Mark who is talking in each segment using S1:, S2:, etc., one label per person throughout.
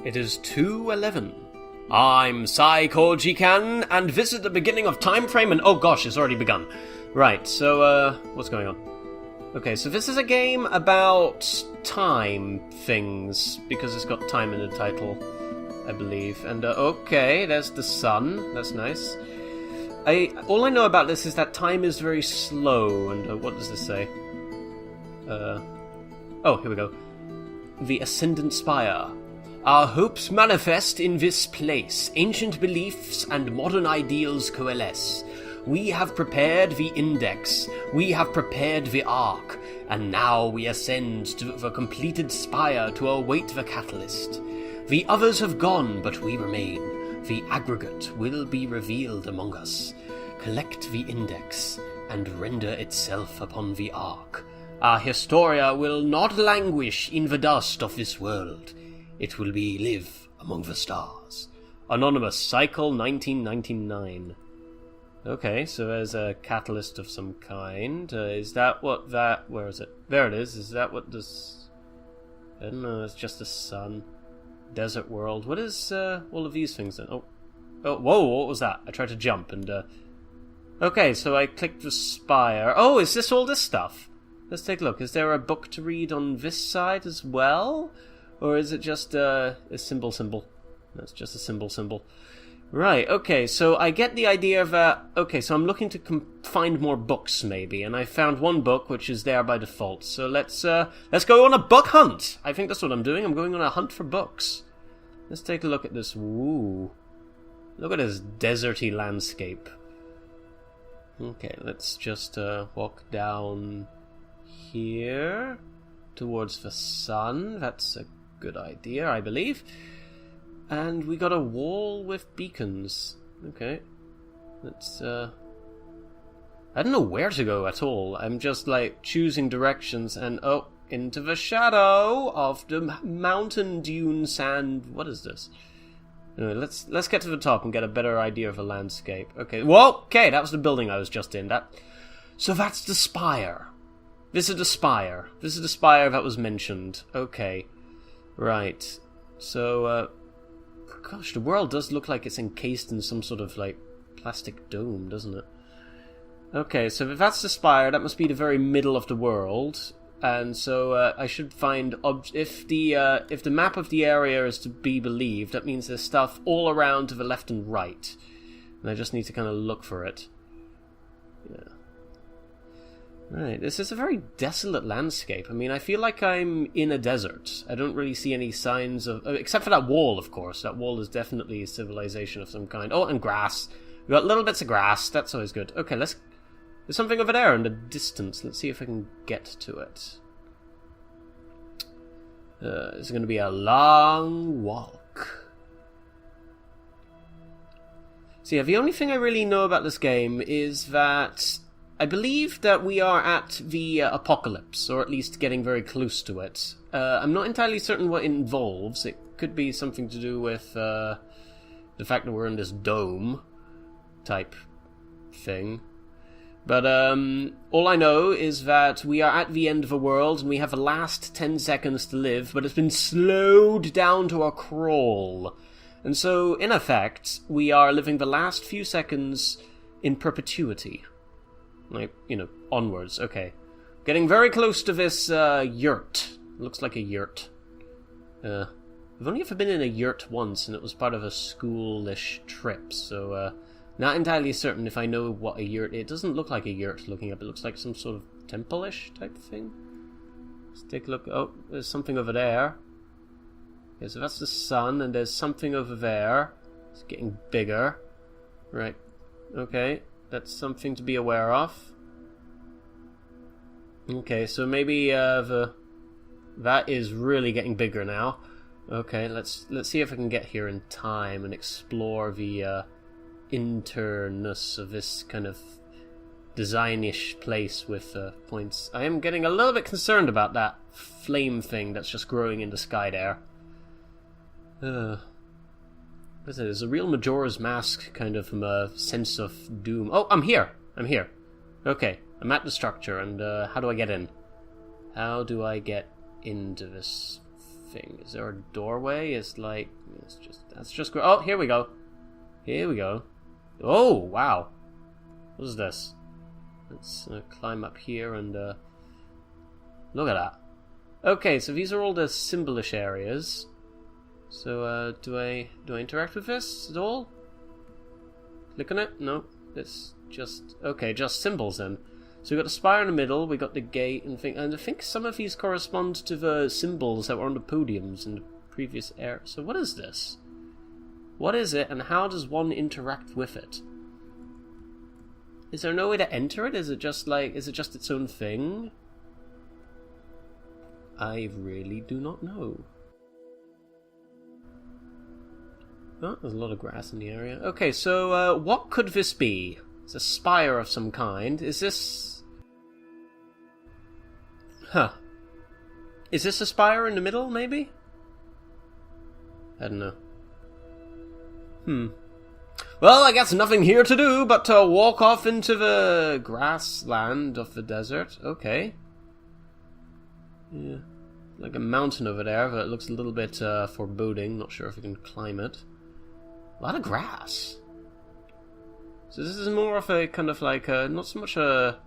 S1: It is 2:11. I'm Saikoujikan, and this is the beginning of Timeframe, and oh gosh, it's already begun. Right, so, what's going on? Okay, so this is a game about time things, because it's got time in the title, I believe. And, okay, there's the sun, that's nice. All I know about this is that time is very slow, and, what does this say? Oh, here we go. The Ascendant Spire. Our hopes manifest in this place. Ancient beliefs and modern ideals coalesce. We have prepared the index. We have prepared the arc. And now we ascend to the completed spire to await the catalyst. The others have gone, but we remain. The aggregate will be revealed among us. Collect the index and render itself upon the arc. Our historia will not languish in the dust of this world. It will be live among the stars. Anonymous, Cycle 1999. Okay, so there's a catalyst of some kind. Is that what that... Where is it? There it is. Is that what this... I don't know, it's just the sun. Desert world. What is all of these things then? Oh, whoa, what was that? I tried to jump and... Okay, so I clicked the spire. Oh, is this all this stuff? Let's take a look. Is there a book to read on this side as well? Or is it just a symbol? That's just a symbol. Right, okay, so I get the idea that... Okay, so I'm looking to find more books, maybe, and I found one book which is there by default. So let's go on a book hunt! I think that's what I'm doing. I'm going on a hunt for books. Let's take a look at this. Ooh. Look at this deserty landscape. Okay, let's just walk down here towards the sun. That's a good idea, I believe. And we got a wall with beacons. Okay. Let's, I don't know where to go at all. I'm just, like, choosing directions and, oh, into the shadow of the mountain dune sand. What is this? Anyway, let's get to the top and get a better idea of the landscape. Okay. Whoa! Okay, that was the building I was just in. So that's the spire. This is the spire. This is the spire that was mentioned. Okay. Right. So, gosh, the world does look like it's encased in some sort of, like, plastic dome, doesn't it? Okay, so if that's the spire, that must be the very middle of the world. And so, I should find... if the map of the area is to be believed, that means there's stuff all around to the left and right. And I just need to kind of look for it. Yeah. Right, this is a very desolate landscape. I mean, I feel like I'm in a desert. I don't really see any signs of... except for that wall, of course. That wall is definitely a civilization of some kind. Oh, and grass. We've got little bits of grass. That's always good. Okay, there's something over there in the distance. Let's see if I can get to it. It's going to be a long walk. So yeah, the only thing I really know about this game is that... I believe that we are at the apocalypse, or at least getting very close to it. I'm not entirely certain what it involves. It could be something to do with the fact that we're in this dome type thing. But all I know is that we are at the end of the world, and we have the last 10 seconds to live, but it's been slowed down to a crawl. And so, in effect, we are living the last few seconds in perpetuity. Like, you know, onwards. Okay. Getting very close to this, yurt. Looks like a yurt. I've only ever been in a yurt once, and it was part of a schoolish trip, so, not entirely certain if I know what a yurt is. It doesn't look like a yurt looking up. It looks like some sort of temple-ish type thing. Let's take a look. Oh, there's something over there. Okay, so that's the sun, and there's something over there. It's getting bigger. Right. Okay. That's something to be aware of. Okay, so maybe that is really getting bigger now. Okay, let's see if I can get here in time and explore the interness of this kind of designish place with points. I am getting a little bit concerned about that flame thing that's just growing in the sky there. What is it? It's a real Majora's Mask kind of sense of doom. Oh, I'm here. Okay, I'm at the structure, and how do I get in? How do I get into this thing? Is there a doorway? It's like... That's just... Oh, here we go. Here we go. Oh, wow. What is this? Let's climb up here and... look at that. Okay, so these are all the symbolish areas. So, do I interact with this at all? Click on it? No. It's just... Okay, just symbols then. So we got the spire in the middle, we got the gate, and I think some of these correspond to the symbols that were on the podiums in the previous era. So what is this? What is it, and how does one interact with it? Is there no way to enter it? Is it just its own thing? I really do not know. Oh, there's a lot of grass in the area. Okay, so what could this be? It's a spire of some kind. Is this... Huh. Is this a spire in the middle, maybe? I don't know. Well, I guess nothing here to do but to walk off into the grassland of the desert. Okay. Yeah. Like a mountain over there, but it looks a little bit foreboding. Not sure if we can climb it. A lot of grass. So this is more of a kind of like not so much a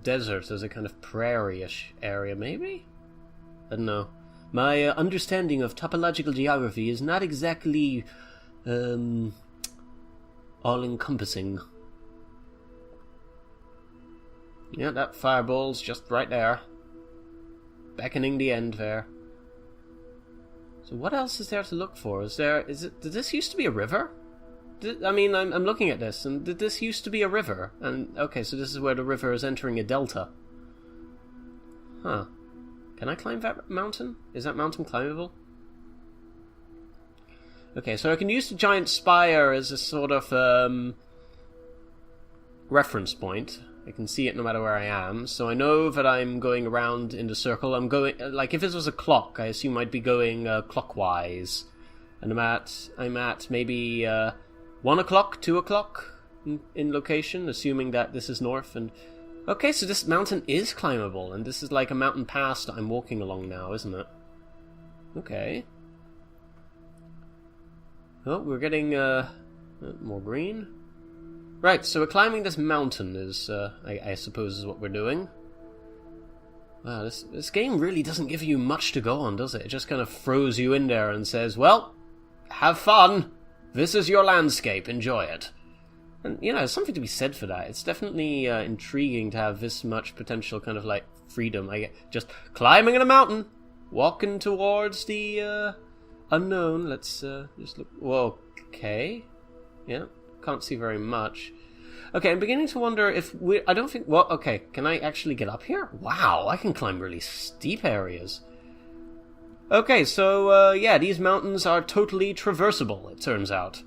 S1: desert as a kind of prairie-ish area, maybe? I don't know. My understanding of topological geography is not exactly all-encompassing. Yeah, that fireball's just right there, beckoning the end there. So what else is there to look for? Did this used to be a river? I'm looking at this, and did this used to be a river? And, okay, so this is where the river is entering a delta. Huh. Can I climb that mountain? Is that mountain climbable? Okay, so I can use the giant spire as a sort of, reference point. I can see it no matter where I am, so I know that I'm going around in the circle. I'm going, like, if this was a clock, I assume I'd be going clockwise. And I'm at maybe 1 o'clock, 2 o'clock in location, assuming that this is north. And okay, so this mountain is climbable, and this is like a mountain pass that I'm walking along now, isn't it? Okay. Oh, we're getting more green. Right, so we're climbing this mountain is, I suppose is what we're doing. Wow, this game really doesn't give you much to go on, does it? It just kind of throws you in there and says, well, have fun. This is your landscape. Enjoy it. And, you know, there's something to be said for that. It's definitely intriguing to have this much potential kind of, like, freedom. Just climbing in a mountain, walking towards the unknown. Let's just look. Whoa, okay. Yeah. Can't see very much. Okay, I'm beginning to wonder if I don't think... Well, okay, can I actually get up here? Wow, I can climb really steep areas. Okay, so, yeah, these mountains are totally traversable, it turns out.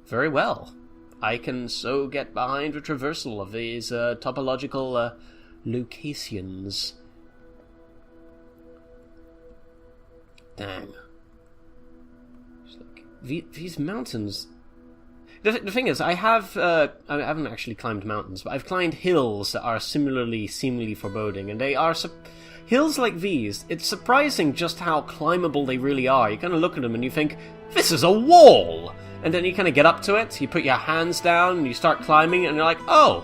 S1: Very well. I can so get behind the traversal of these topological locations. Dang. These mountains... The thing is, I haven't actually climbed mountains, but I've climbed hills that are seemingly foreboding, and they are hills like these. It's surprising just how climbable they really are. You kind of look at them and you think, this is a wall! And then you kind of get up to it, you put your hands down, and you start climbing, and you're like, oh,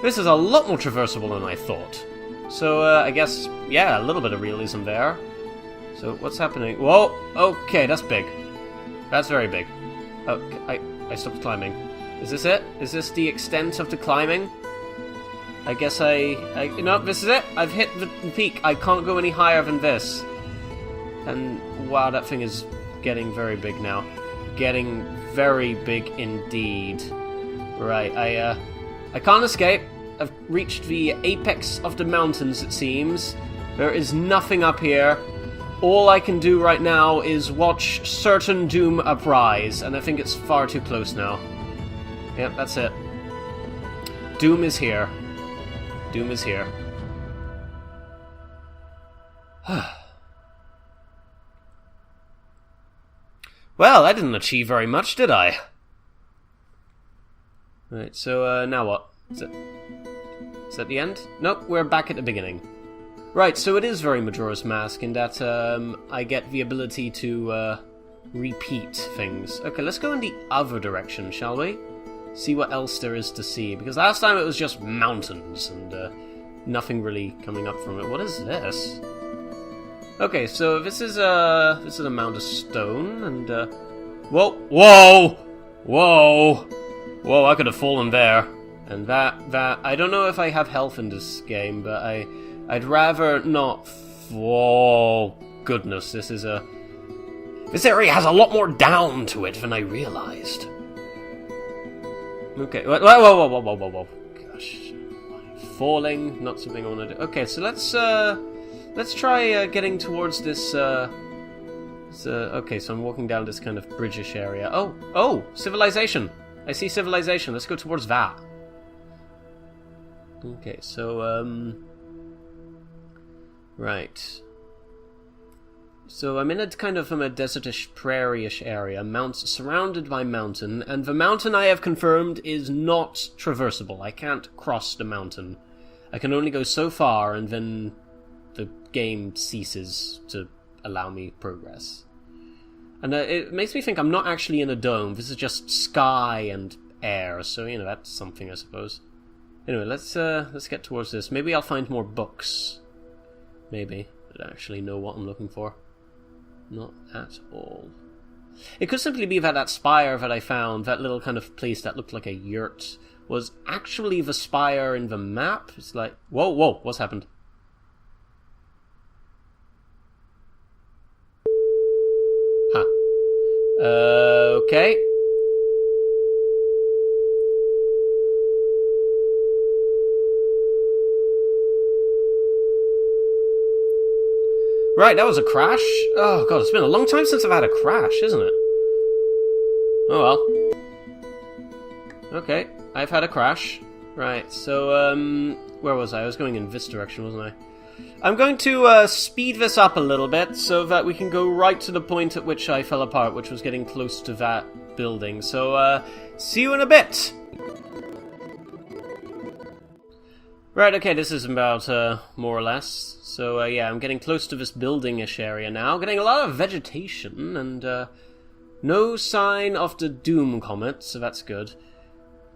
S1: this is a lot more traversable than I thought. So, I guess, yeah, a little bit of realism there. So, what's happening? Whoa, okay, that's big. That's very big. Okay, I stopped climbing. Is this it? Is this the extent of the climbing? I guess no, this is it. I've hit the peak. I can't go any higher than this. And wow, that thing is getting very big now. Getting very big indeed. Right, I can't escape. I've reached the apex of the mountains, it seems. There is nothing up here. All I can do right now is watch certain doom uprise, and I think it's far too close now. Yep, that's it. Doom is here. Doom is here. Well, I didn't achieve very much, did I? Right, so, now what? Is that the end? Nope, we're back at the beginning. Right, so it is very Majora's Mask in that I get the ability to repeat things. Okay, let's go in the other direction, shall we? See what else there is to see, because last time it was just mountains and nothing really coming up from it. What is this? Okay, so this is a mound of stone, and whoa, whoa, whoa, whoa! I could have fallen there, and that I don't know if I have health in this game, but I'd rather not. Whoa, goodness, this area has a lot more down to it than I realized. Okay, whoa, whoa, whoa, whoa, whoa, whoa! Gosh, falling, not something I want to do. Okay, so let's try getting towards this. Okay, so I'm walking down this kind of bridge-ish area. Oh, civilization! I see civilization. Let's go towards that. Okay, so right. So I'm in a kind of a desertish, prairie-ish area, surrounded by mountain, and the mountain I have confirmed is not traversable. I can't cross the mountain. I can only go so far, and then the game ceases to allow me progress. And it makes me think I'm not actually in a dome. This is just sky and air, so, you know, that's something, I suppose. Anyway, let's get towards this. Maybe I'll find more books. Maybe. I don't actually know what I'm looking for. Not at all. It could simply be that spire that I found, that little kind of place that looked like a yurt, was actually the spire in the map. It's like, whoa, what's happened? Huh. Okay. Right, that was a crash. Oh god, it's been a long time since I've had a crash, isn't it? Oh well. Okay, I've had a crash. Right, so, where was I? I was going in this direction, wasn't I? I'm going to speed this up a little bit so that we can go right to the point at which I fell apart, which was getting close to that building. So, see you in a bit! Right, okay, this is about, more or less. So, yeah, I'm getting close to this building-ish area now. Getting a lot of vegetation, and, no sign of the Doom Comet, so that's good.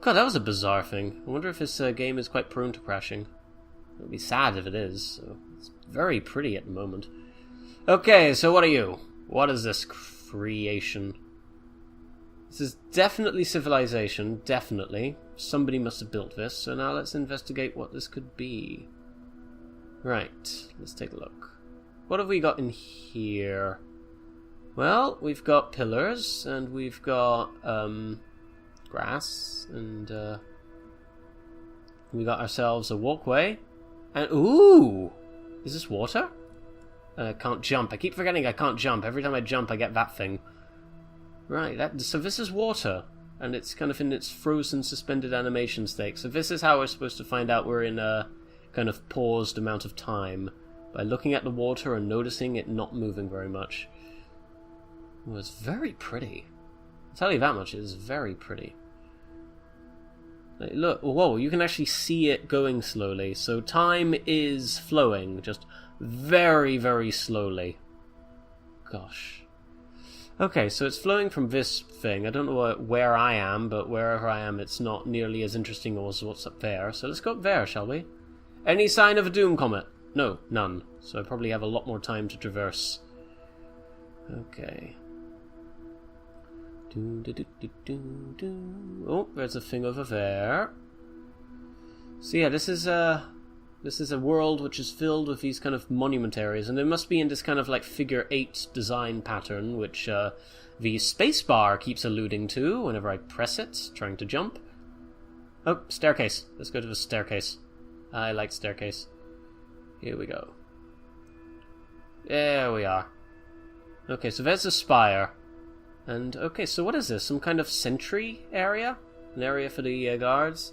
S1: God, that was a bizarre thing. I wonder if this game is quite prone to crashing. It would be sad if it is. So it's very pretty at the moment. Okay, so what are you? What is this creation? This is definitely civilization, definitely. Somebody must have built this, so now let's investigate what this could be. Right, let's take a look. What have we got in here? Well, we've got pillars, and we've got, grass, and, we got ourselves a walkway. And, ooh! Is this water? I can't jump. I keep forgetting I can't jump. Every time I jump, I get that thing. Right, so this is water. And it's kind of in its frozen, suspended animation state. So this is how we're supposed to find out we're in a kind of paused amount of time. By looking at the water and noticing it not moving very much. It was very pretty. I'll tell you that much, it is very pretty. Like, look, whoa, you can actually see it going slowly. So time is flowing, just very, very slowly. Gosh. Okay, so it's flowing from this thing. I don't know where I am, but wherever I am, it's not nearly as interesting as what's up there. So let's go up there, shall we? Any sign of a Doom Comet? No, none. So I probably have a lot more time to traverse. Okay. Oh, there's a thing over there. So yeah, this is a world which is filled with these kind of monument areas, and it must be in this kind of like figure 8 design pattern, which the spacebar keeps alluding to whenever I press it, trying to jump. Oh, staircase. Let's go to the staircase. I like staircase. Here we go. There we are. Okay, so there's the spire. And, okay, so what is this? Some kind of sentry area? An area for the guards?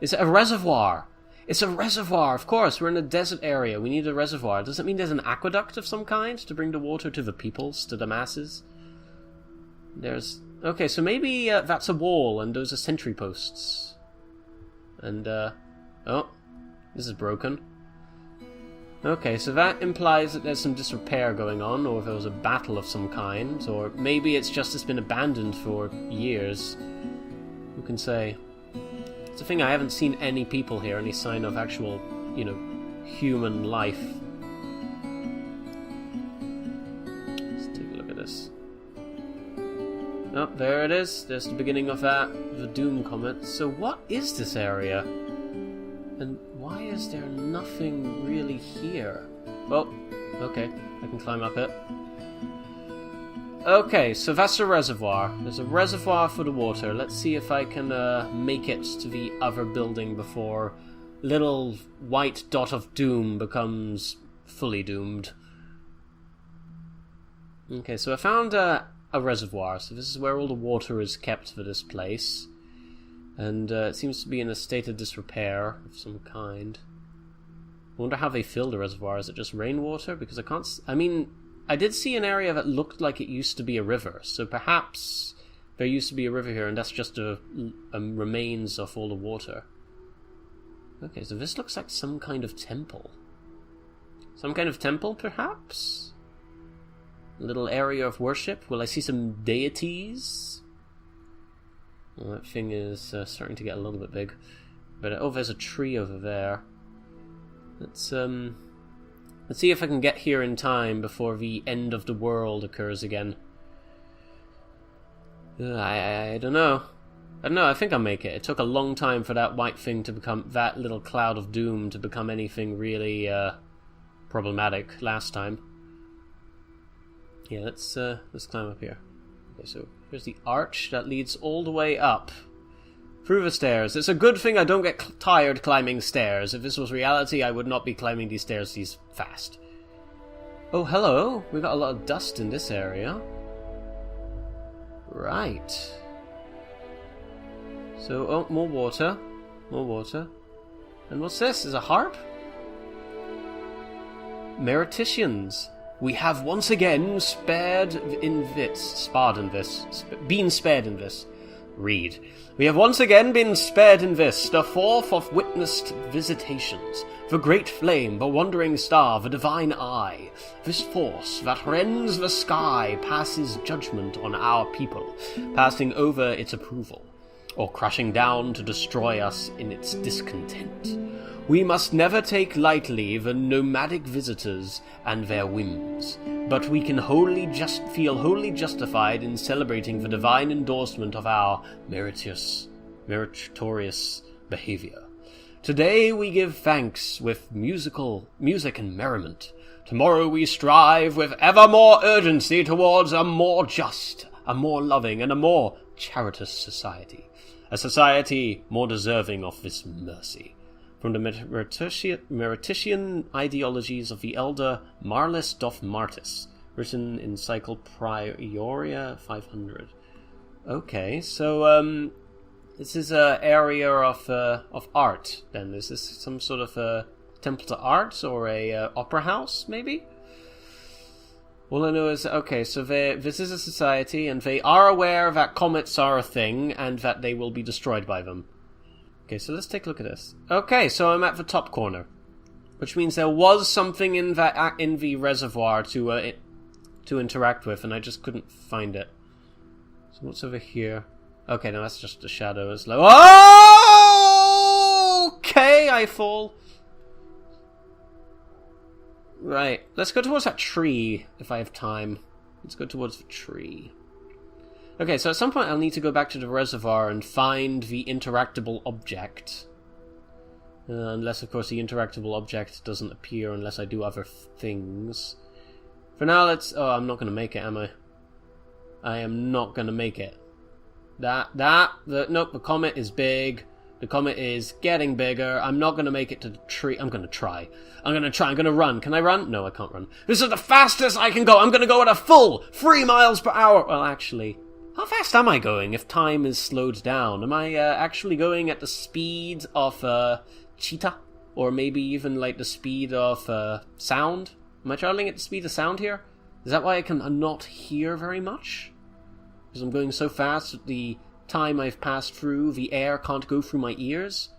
S1: It's a reservoir! It's a reservoir, of course! We're in a desert area. We need a reservoir. Does it mean there's an aqueduct of some kind to bring the water to the peoples, to the masses? There's... Okay, so maybe that's a wall, and those are sentry posts. And, oh, this is broken. Okay, so that implies that there's some disrepair going on, or if there was a battle of some kind, or maybe it's been abandoned for years. Who can say? It's the thing, I haven't seen any people here, any sign of actual, human life. Let's take a look at this. Oh, there it is. There's the beginning of the Doom Comet. So what is this area? And why is there nothing really here? Well, okay, I can climb up it. Okay, so that's a reservoir. There's a reservoir for the water. Let's see if I can make it to the other building before little white dot of doom becomes fully doomed. Okay, so I found a reservoir. So this is where all the water is kept for this place. And it seems to be in a state of disrepair of some kind. I wonder how they fill the reservoir. Is it just rainwater? Because I can't... I did see an area that looked like it used to be a river. So perhaps there used to be a river here, and that's just a remains of all the water. Okay, so this looks like some kind of temple. Some kind of temple, perhaps? A little area of worship? Will I see some deities? Well, that thing is starting to get a little bit big. But there's a tree over there. Let's see if I can get here in time before the end of the world occurs again. I don't know. I think I'll make it. It took a long time for that white thing to become... that little cloud of doom to become anything really problematic last time. Yeah, let's climb up here. Okay, so here's the arch that leads all the way up through the stairs. It's a good thing I don't get tired climbing stairs. If this was reality, I would not be climbing these stairs these fast. Oh, hello. We got a lot of dust in this area. Right. So, oh, more water. More water. And what's this? Is a harp? Meriticians. We have once again been spared in this. Read. We have once again been spared in this, the fourth of witnessed visitations. The great flame, the wandering star, the divine eye. This force that rends the sky passes judgment on our people, passing over its approval, or crashing down to destroy us in its discontent. We must never take lightly the nomadic visitors and their whims, but we can feel wholly justified in celebrating the divine endorsement of our meritorious behavior. Today we give thanks with music and merriment. Tomorrow we strive with ever more urgency towards a more just, a more loving, and a more charitous society. A society more deserving of this mercy. From the Meritician ideologies of the elder Marlis Doth Martis, written in Cycle Prioria 500. Okay, so this is an area of art. Then is this some sort of a temple to art or a opera house, maybe? All I know is okay. So this is a society, and they are aware that comets are a thing, and that they will be destroyed by them. Okay, so let's take a look at this. Okay, so I'm at the top corner, which means there was something in the reservoir to interact with, and I just couldn't find it. So what's over here? Okay, no, that's just a shadow. It's like, oh, okay, I fall. Right, let's go towards that tree if I have time. Let's go towards the tree. Okay, so at some point I'll need to go back to the reservoir and find the interactable object. Unless, of course, the interactable object doesn't appear unless I do other things. For now, let's... Oh, I'm not going to make it, am I? I am not going to make it. Nope, the comet is big. The comet is getting bigger. I'm not going to make it to the tree. I'm going to try. I'm going to run. Can I run? No, I can't run. This is the fastest I can go. I'm going to go at a full 3 miles per hour. Well, actually... How fast am I going if time is slowed down? Am I actually going at the speed of cheetah? Or maybe even like the speed of sound? Am I traveling at the speed of sound here? Is that why I can not hear very much? Because I'm going so fast that the time I've passed through, the air can't go through my ears?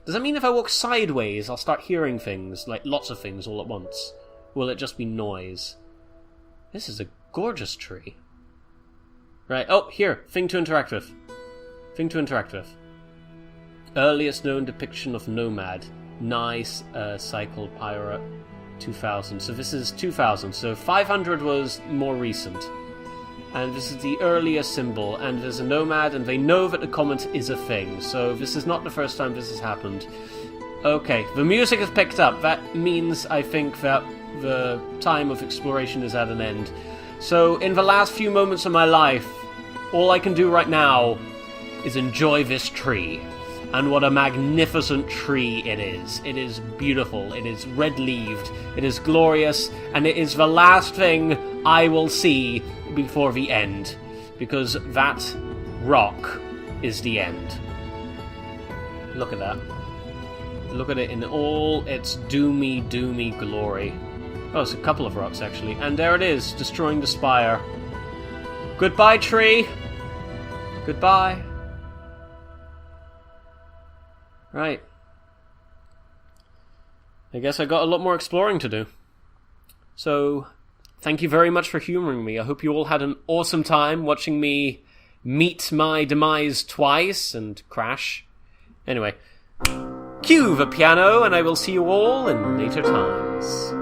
S1: Does that mean if I walk sideways, I'll start hearing things, like lots of things all at once? Will it just be noise? This is a gorgeous tree. Right, oh, here, thing to interact with. Thing to interact with. Earliest known depiction of Nomad. Nice, cycle pirate, 2000. So this is 2000, so 500 was more recent. And this is the earliest symbol, and there's a nomad, and they know that the comment is a thing, so this is not the first time this has happened. Okay, the music has picked up. That means, I think, that the time of exploration is at an end. So, in the last few moments of my life, all I can do right now is enjoy this tree. And what a magnificent tree it is. It is beautiful, it is red-leaved, it is glorious, and it is the last thing I will see before the end. Because that rock is the end. Look at that. Look at it in all its doomy, doomy glory. Oh, it's a couple of rocks, actually. And there it is, destroying the spire. Goodbye, tree! Goodbye. Right. I guess I got a lot more exploring to do. So, thank you very much for humoring me. I hope you all had an awesome time watching me meet my demise twice and crash. Anyway, cue the piano, and I will see you all in later times.